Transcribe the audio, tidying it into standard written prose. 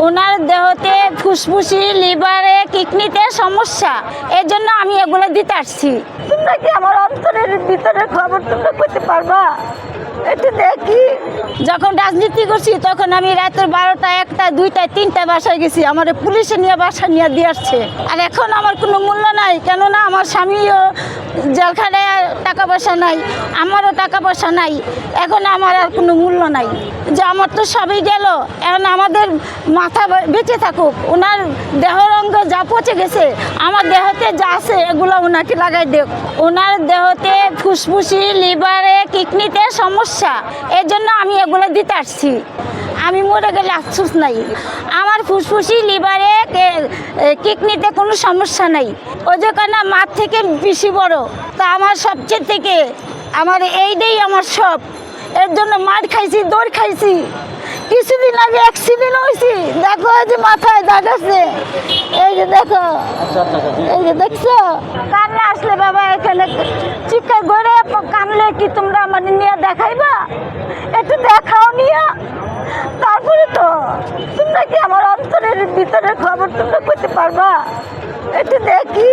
ওনার দেহতে ফুসফুসি, লিভারে, কিডনিতে সমস্যা, এর জন্য আমি এগুলো দিতে আসছি। তোমরা কি আমার অন্তরের ভিতরের খবর তোমরা করতে পারবা? একটু দেখি। যখন রাজনীতি করছি তখন আমি রাতের 12টা, 1টা, 2টা, 3টা বাসায় গেছি, আমার পুলিশে নিয়ে বাসা নিয়ে দিয়ে আসছে। আর এখন আমার কোনো মূল্য নাই, কেননা আমার স্বামীও জেলখানায়, টাকা পয়সা নাই, আমারও টাকা পয়সা নাই। এখন আমার আর কোনো মূল্য নাই, যে আমার তো সবই গেল। এখন আমাদের মাথা বেঁচে থাকুক, ওনার দেহর অঙ্গ যা পচে গেছে, আমার দেহতে যা আছে এগুলো ওনাকে লাগাই দেখ। ওনার দেহতে ফুসফুসি, লিভারে, কিডনিতে সমস্যা, এর জন্য আমি এগুলো দিতে আসছি। আমি মরে গেলে আফসোস নাই, আমার ফুসফুসি, লিভারে, কিডনিতে কোনো সমস্যা নাই। ওই যে কেন মাঠ থেকে বেশি বড়, তা আমার সবচেয়ে থেকে আমার এইটাই আমার সব। এর জন্য মার খাইছি, দৌড় খাইছি। কিছুদিন আগে অ্যাক্সিডেন্ট হয়েছি, দেখো এই যে মাথায় দাগ আছে, এই যে দেখো, এই যে দেখছো। কান্না আসলে বাবা এখানে চিৎকার করে কানলে কি তোমরা মানে নিয়ে দেখাইবা? একটু দেখাও নিয়ে, তারপরে তো তোমরা কি আমার অন্তরের ভিতরের খবর তোমরা করতে পারবা? একটু দেখি।